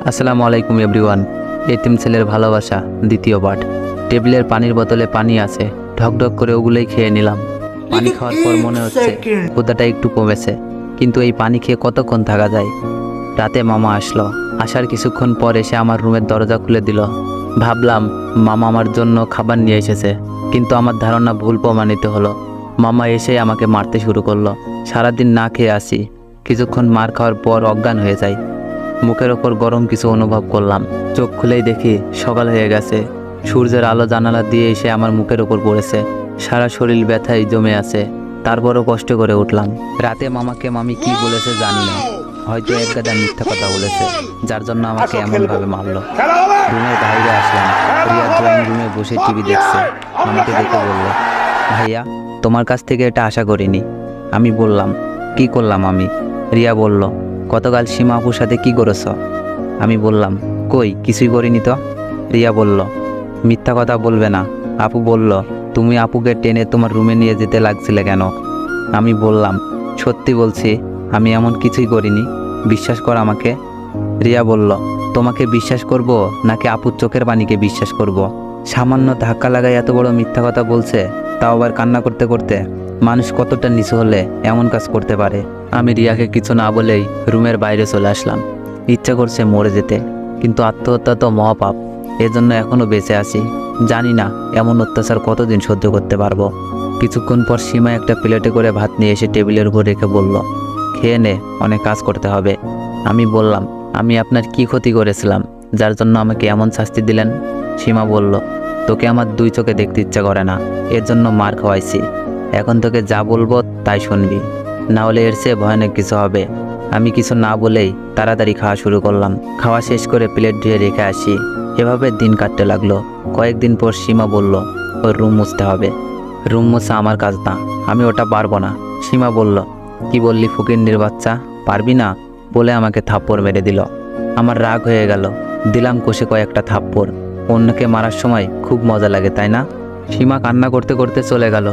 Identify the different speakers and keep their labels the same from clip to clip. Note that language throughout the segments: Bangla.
Speaker 1: আসসালামু আলাইকুম এভরিওয়ান। এতিম ছেলের ভালোবাসা দ্বিতীয় পার্ট। টেবিলের পানির বোতলে পানি আছে, ঢকঢক করে ওগুলোই খেয়ে নিলাম। পানি খাওয়ার পর মনে হচ্ছে ক্ষুধাটা একটু কমেছে, কিন্তু এই পানি খেয়ে কতক্ষণ থাকা যায়। রাতে মামা আসলো, আসার কিছুক্ষণ পর এসে আমার রুমের দরজা খুলে দিল। ভাবলাম মামা আমার জন্য খাবার নিয়ে এসেছে, কিন্তু আমার ধারণা ভুল প্রমাণিত হলো। মামা এসে আমাকে মারতে শুরু করলো। সারাদিন না খেয়ে আসি, কিছুক্ষণ মার খাওয়ার পর অজ্ঞান হয়ে যায়। মুখের ওপর গরম কিছু অনুভব করলাম। চোখ খুলেই দেখি সকাল হয়ে গেছে। সূর্যের আলো জানালা দিয়ে এসে আমার মুখের ওপর পড়েছে। সারা শরীর ব্যথায় জমে আছে, তারপরও কষ্ট করে উঠলাম। রাতে মামাকে মামি কি বলেছে জানি না, হয়তো এক গাদা মিথ্যা কথা বলেছে, যার জন্য আমাকে এমনভাবে মারলো। রুমের বাইরে আসলাম, রিয়া ড্রয়িং রুমে বসে টিভি দেখছে। আমাকে দেখে বলল, ভাইয়া তোমার কাছ থেকে এটা আশা করিনি। আমি বললাম, কি করলাম আমি? রিয়া বলল, গতকাল সীমা আপুর সাথে কি করেছ? আমি বললাম, কই কিছুই করিনি তো। রিয়া বলল, মিথ্যা কথা বলবে না। আপু বলল, তুমি আপুকে টেনে তোমার রুমে নিয়ে যেতে লাগছিলে কেন? আমি বললাম, সত্যি বলছি, আমি এমন কিছুই করিনি, বিশ্বাস কর আমাকে। রিয়া বলল, তোমাকে বিশ্বাস করব নাকি আপুর চোখের পানিকে বিশ্বাস করব? সামান্য ধাক্কা লাগায় এত বড় মিথ্যা কথা বলছে, তাও আবার কান্না করতে করতে। মানুষ কতটা নিচু হলে এমন কাজ করতে পারে? আমি রিয়াকে কিছু না বলেই রুমের বাইরে চলে আসলাম। ইচ্ছা করছে মরে যেতে, কিন্তু আত্মহত্যা তো মহাপাপ, এজন্য এখনও বেঁচে আছি। জানি না এমন অত্যাচার কতদিন সহ্য করতে পারবো। কিছুক্ষণ পর সীমা একটা প্লেটে করে ভাত নিয়ে এসে টেবিলের উপর রেখে বলল, খেয়ে নে, অনেক কাজ করতে হবে। আমি বললাম, আমি আপনার কি ক্ষতি করেছিলাম যার জন্য আমাকে এমন শাস্তি দিলেন? সীমা বলল, তোকে আমার দুই চোখে দেখতে ইচ্ছা করে না, এর জন্য মার খাওয়াইছি। এখন তোকে যা বলবো তাই শুনবি, না হলে এর চেয়ে ভয়ানক কিছু হবে। আমি কিছু না বলেই তাড়াতাড়ি খাওয়া শুরু করলাম। খাওয়া শেষ করে প্লেট ধুয়ে রেখে আসি। এভাবে দিন কাটতে লাগলো। কয়েকদিন পর সীমা বলল, ওর রুম মুছতে হবে। রুম মোছা আমার কাজ না, আমি ওটা পারবো না। সীমা বলল, কি বললি ফকিন্নির বাচ্চা, পারবি না? বলে আমাকে থাপ্পড় মেরে দিল। আমার রাগ হয়ে গেল, দিলাম কষে কয়েকটা থাপ্পড়। অন্যকে মারার সময় খুব মজা লাগে, তাই না? সীমা কান্না করতে করতে চলে গেল।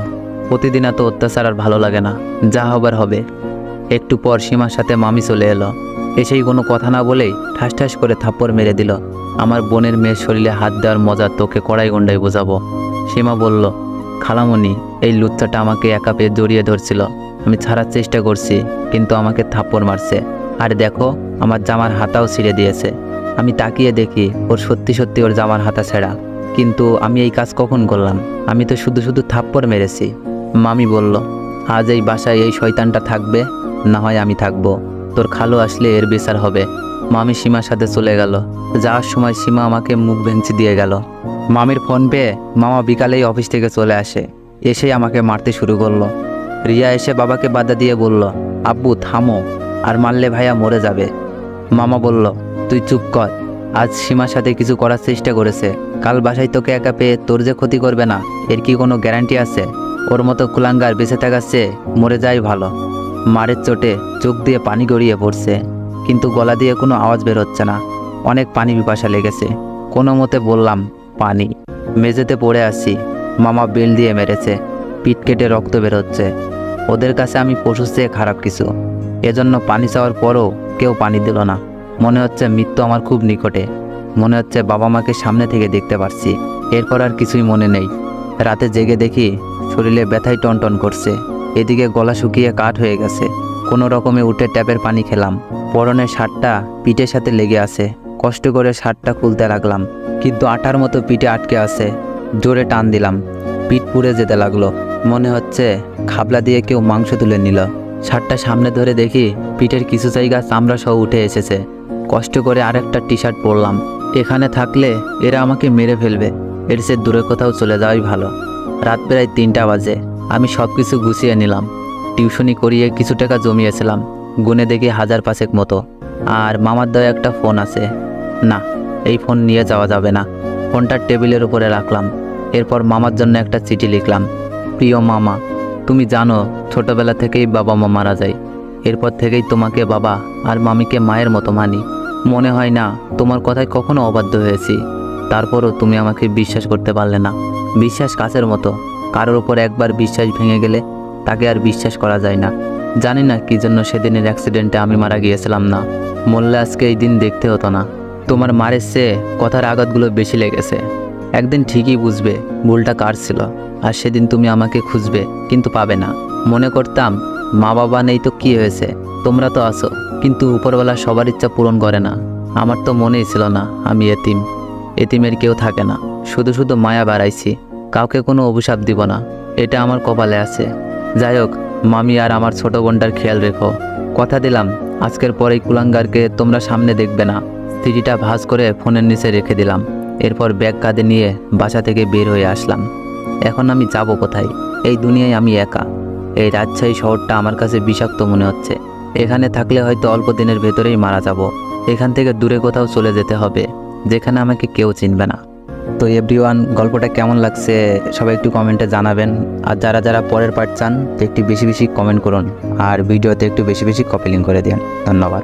Speaker 1: প্রতিদিন এত অত্যাচার আর ভালো লাগে না, যা হবার হবে। একটু পর সীমার সাথে মামি চলে এলো। এসেই কোনো কথা না বলেই ঠাস ঠাস করে থাপ্পড় মেরে দিল। আমার বোনের মেয়ের শরীরে হাত দেওয়ার মজা তোকে কড়াই গন্ডায় বোঝাবো। সীমা বলল, খালামণি, এই লুচ্চাটা আমাকে একা পেয়ে জড়িয়ে ধরছিল। আমি ছাড়ার চেষ্টা করছি, কিন্তু আমাকে থাপ্পড় মারছে। আর দেখো, আমার জামার হাতাও ছিঁড়ে দিয়েছে। আমি তাকিয়ে দেখি ওর সত্যি সত্যি ওর জামার হাতা ছেঁড়া। কিন্তু আমি এই কাজ কখন করলাম? আমি তো শুধু শুধু থাপ্পড় মেরেছি। মামি বলল, আজ এই বাসায় এই শয়তানটা থাকবে, না হয় আমি থাকবো। তোর খালু আসলে এর বিচার হবে। মামি সীমার সাথে চলে গেল। যাওয়ার সময় সীমা আমাকে মুখ ভেঙচি দিয়ে গেল। মামির ফোন পেয়ে মামা বিকালেই অফিস থেকে চলে আসে। এসেই আমাকে মারতে শুরু করলো। রিয়া এসে বাবাকে বাধা দিয়ে বলল, আব্বু থামো, আর মারলে ভাইয়া মরে যাবে। মামা বলল, তুই চুপ কর। আজ সীমার সাথে কিছু করার চেষ্টা করেছে, কাল বাসায় তোকে একা পেয়ে তোর যে ক্ষতি করবে না, এর কি কোনো গ্যারান্টি আছে? ওর মতো কুলাঙ্গার বেঁচে থাকার চেয়ে মরে যাই ভালো। মারের চোটে চোখ দিয়ে পানি গড়িয়ে পড়ছে, কিন্তু গলা দিয়ে কোনো আওয়াজ বের হচ্ছে না। অনেক পানি পিপাসা লেগেছে। কোনো মতে বললাম, পানি। মেঝেতে পড়ে আসছি। মামা বেল দিয়ে মেরেছে, পিঠ কেটে রক্ত বেরোচ্ছে। ওদের কাছে আমি পশুর চেয়ে খারাপ কিছু, এজন্য পানি চাওয়ার পরও কেউ পানি দিল না। মনে হচ্ছে মৃত্যু আমার খুব নিকটে। মনে হচ্ছে বাবা মাকে সামনে থেকে দেখতে পারছি। এরপর আর কিছুই মনে নেই। রাতে জেগে দেখি শরীরে ব্যথায় টনটন করছে, এদিকে গলা শুকিয়ে কাঠ হয়ে গেছে। কোনো রকমে উঠে ট্যাপের পানি খেলাম। পরনের শার্টটা পিঠের সাথে লেগে আছে। কষ্ট করে শার্টটা খুলতে লাগলাম, কিন্তু আটার মতো পিঠে আটকে আছে। জোরে টান দিলাম, পিঠ পুড়ে যেতে লাগলো। মনে হচ্ছে খাবলা দিয়ে কেউ মাংস তুলে নিল। শার্টটা সামনে ধরে দেখি পিঠের কিছু জায়গা চামড়া সহ উঠে এসেছে। কষ্ট করে আরেকটা টি শার্ট পরলাম। এখানে থাকলে এরা আমাকে মেরে ফেলবে, এর চেয়ে দূরে কোথাও চলে যাওয়াই ভালো। রাত প্রায় 3টা বাজে। আমি সব কিছু গুছিয়ে নিলাম। টিউশনি করিয়ে কিছু টাকা জমিয়েছিলাম, গুনে দেখি 1000-5 মতো। আর মামার দেওয়া একটা ফোন আছে। না, এই ফোন নিয়ে যাওয়া যাবে না। ফোনটা টেবিলের উপরে রাখলাম। এরপর মামার জন্য একটা চিঠি লিখলাম। প্রিয় মামা, তুমি জানো ছোটবেলা থেকেই বাবা মা মারা যায়। এরপর থেকেই তোমাকে বাবা আর মামিকে মায়ের মতো মানি। মনে হয় না তোমার কথায় কখনো অবাধ্য হয়েছি। তারপরও তুমি আমাকে বিশ্বাস করতে পারলে না। বিশ্বাস কাচের মতো, কারোর উপর একবার বিশ্বাস ভেঙে গেলে তাকে আর বিশ্বাস করা যায় না। জানি না কি জন্য সেদিনের অ্যাক্সিডেন্টে আমি মারা গিয়েছিলাম না। মরলে আজকে এই দিন দেখতে হতো না। তোমার মারের চেয়ে কথার আঘাতগুলো বেশি লেগেছে। একদিন ঠিকই বুঝবে ভুলটা কার ছিল, আর সেদিন তুমি আমাকে খুঁজবে কিন্তু পাবে না। মনে করতাম মা বাবা নেই তো কী হয়েছে, তোমরা তো আছো, কিন্তু উপরওয়ালা সবার ইচ্ছা পূরণ করে না। আমার তো মনেই ছিল না আমি এতিম, এতিমের কেউ থাকে না। শুধু শুধু মায়া বাড়াইছি, কাউকে কোনো অভিশাপ দিব না, এটা আমার কপালে আছে। যাই হোক, মামি আর আমার ছোট বোনটার খেয়াল রেখো। কথা দিলাম আজকের পর এই কুলাঙ্গারকে তোমরা সামনে দেখবে না। সিডিটা ভাঁজ করে ফোনের নিচে রেখে দিলাম। এরপর ব্যাগ কাঁধে নিয়ে বাসা থেকে বের হয়ে আসলাম। এখন আমি যাব কোথায়? এই দুনিয়ায় আমি একা। এই রাজশাহী শহরটা আমার কাছে বিষাক্ত মনে হচ্ছে। এখানে থাকলে হয়তো অল্প দিনের ভেতরেই মারা যাব। এখান থেকে দূরে কোথাও চলে যেতে হবে, যেখানে আমাকে কেউ চিনবে না। তো এভরিওয়ান, গল্পটা কেমন লাগছে সবাই একটু কমেন্টে জানাবেন। আর যারা যারা পরের পার্ট চান তো একটু বেশি বেশি কমেন্ট করুন, আর ভিডিওতে একটু বেশি বেশি কপি লিঙ্ক করে দিন। ধন্যবাদ।